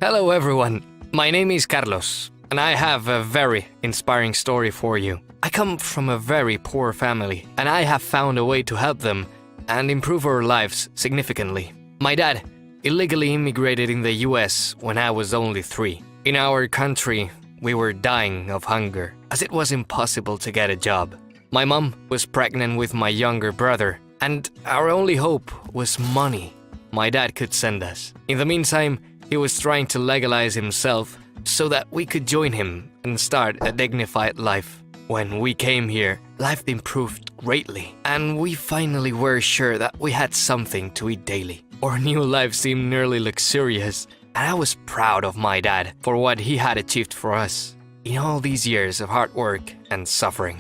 Hello everyone, my name is Carlos, and I have a very inspiring story for you. I come from a very poor family, and I have found a way to help them and improve our lives significantly. My dad illegally immigrated in the US when I was only 3. In our country, we were dying of hunger, as it was impossible to get a job. My mom was pregnant with my younger brother, and our only hope was money my dad could send us. In the meantime, he was trying to legalize himself so that we could join him and start a dignified life. When we came here, life improved greatly, and we finally were sure that we had something to eat daily. Our new life seemed nearly luxurious, and I was proud of my dad for what he had achieved for us in all these years of hard work and suffering.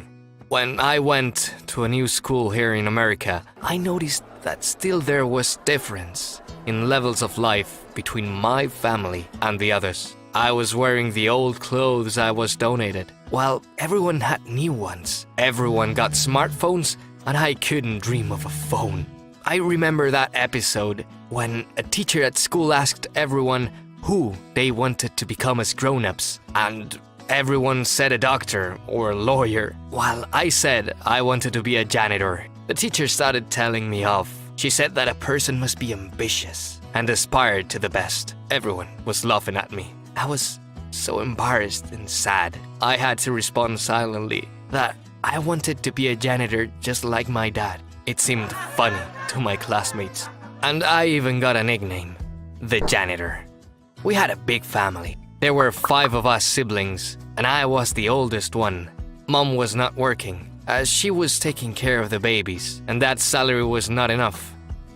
When I went to a new school here in America, I noticed that still there was difference in levels of life between my family and the others. I was wearing the old clothes I was donated, while everyone had new ones. Everyone got smartphones, and I couldn't dream of a phone. I remember that episode when a teacher at school asked everyone who they wanted to become as grown-ups, and everyone said a doctor or a lawyer, while I said I wanted to be a janitor. The teacher started telling me off. She said that a person must be ambitious and aspire to the best. Everyone was laughing at me. I was so embarrassed and sad. I had to respond silently that I wanted to be a janitor just like my dad. It seemed funny to my classmates. And I even got a nickname, the janitor. We had a big family. There were 5 of us siblings, and I was the oldest one. Mom was not working, as she was taking care of the babies, and that salary was not enough.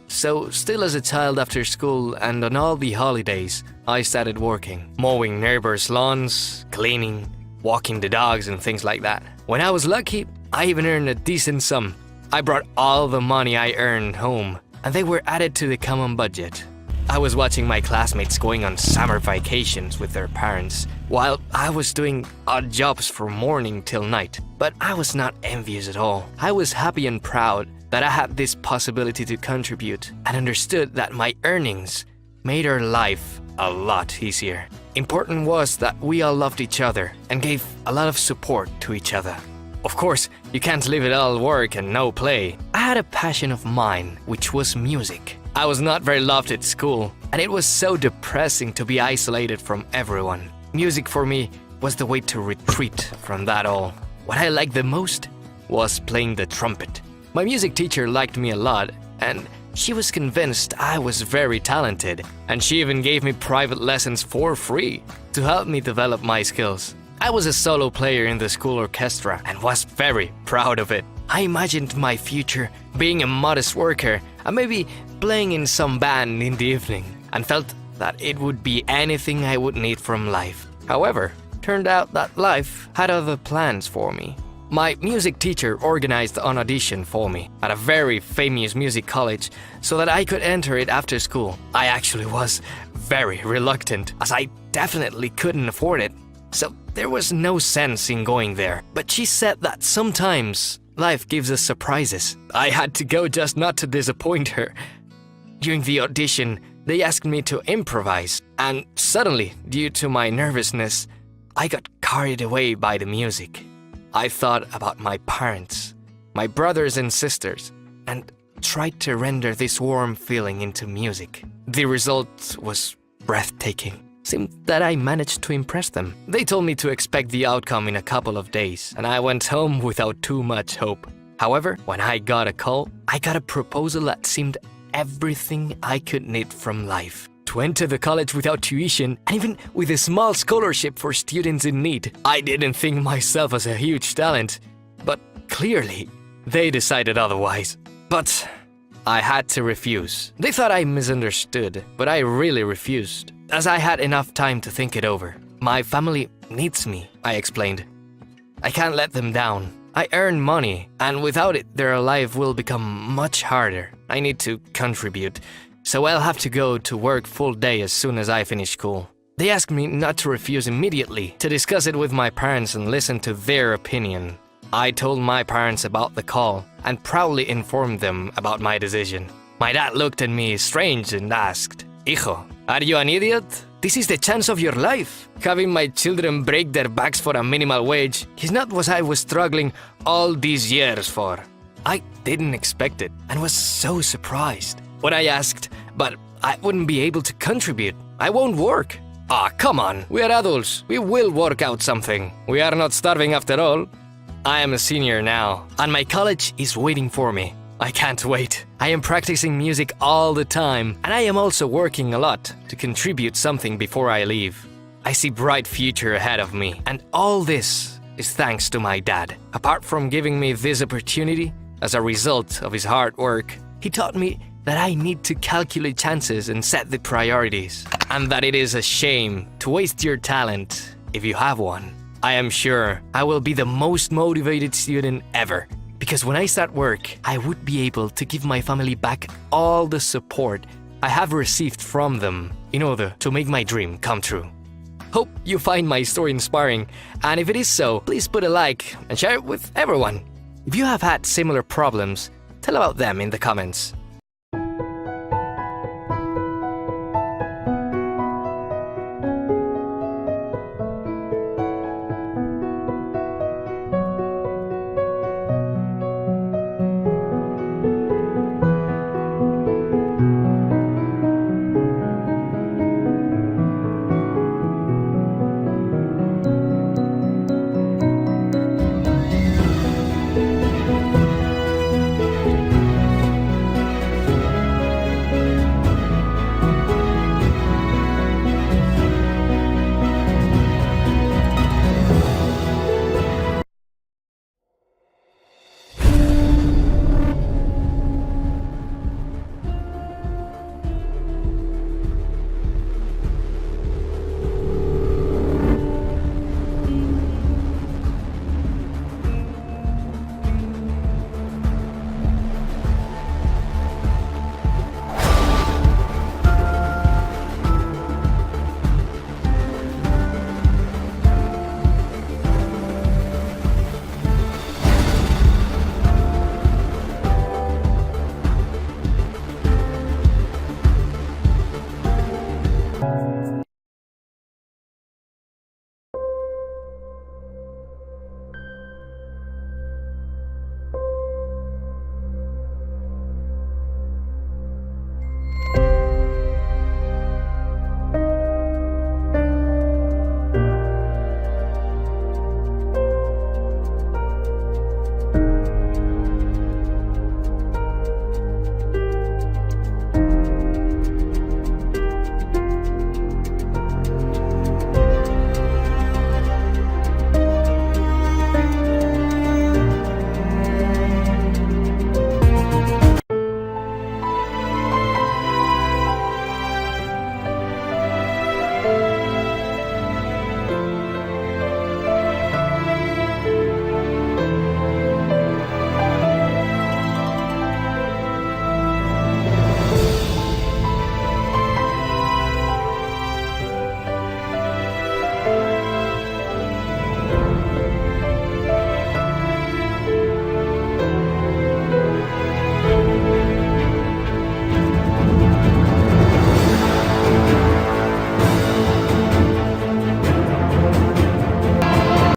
So, still as a child after school and on all the holidays, I started working, mowing neighbors' lawns, cleaning, walking the dogs and things like that. When I was lucky, I even earned a decent sum. I brought all the money I earned home, and they were added to the common budget. I was watching my classmates going on summer vacations with their parents, while I was doing odd jobs from morning till night. But I was not envious at all. I was happy and proud that I had this possibility to contribute, and understood that my earnings made our life a lot easier. Important was that we all loved each other and gave a lot of support to each other. Of course, you can't live it all work and no play. I had a passion of mine, which was music. I was not very loved at school, and it was so depressing to be isolated from everyone. Music for me was the way to retreat from that all. What I liked the most was playing the trumpet. My music teacher liked me a lot, and she was convinced I was very talented, and she even gave me private lessons for free to help me develop my skills. I was a solo player in the school orchestra and was very proud of it. I imagined my future being a modest worker and maybe playing in some band in the evening, and felt that it would be anything I would need from life. However, turned out that life had other plans for me. My music teacher organized an audition for me at a very famous music college so that I could enter it after school. I actually was very reluctant, as I definitely couldn't afford it. So there was no sense in going there. But she said that sometimes life gives us surprises. I had to go just not to disappoint her. During the audition, they asked me to improvise, and suddenly, due to my nervousness, I got carried away by the music. I thought about my parents, my brothers and sisters, and tried to render this warm feeling into music. The result was breathtaking. Seemed that I managed to impress them. They told me to expect the outcome in a couple of days, and I went home without too much hope. However, when I got a call, I got a proposal that seemed everything I could need from life. To enter the college without tuition, and even with a small scholarship for students in need. I didn't think myself as a huge talent, but clearly, they decided otherwise. But I had to refuse. They thought I misunderstood, but I really refused, as I had enough time to think it over. My family needs me, I explained. I can't let them down. I earn money, and without it, their life will become much harder. I need to contribute, so I'll have to go to work full day as soon as I finish school. They asked me not to refuse immediately, to discuss it with my parents and listen to their opinion. I told my parents about the call and proudly informed them about my decision. My dad looked at me strange and asked, "Hijo, are you an idiot? This is the chance of your life. Having my children break their backs for a minimal wage is not what I was struggling all these years for. I didn't expect it and was so surprised when I asked, but I wouldn't be able to contribute. I won't work. Ah, come on. We are adults. We will work out something. We are not starving after all. I am a senior now, and my college is waiting for me. I can't wait. I am practicing music all the time, and I am also working a lot to contribute something before I leave. I see bright future ahead of me, and all this is thanks to my dad. Apart from giving me this opportunity, as a result of his hard work, he taught me that I need to calculate chances and set the priorities, and that it is a shame to waste your talent if you have one. I am sure I will be the most motivated student ever, because when I start work, I would be able to give my family back all the support I have received from them in order to make my dream come true. Hope you find my story inspiring, and if it is so, please put a like and share it with everyone. If you have had similar problems, tell about them in the comments.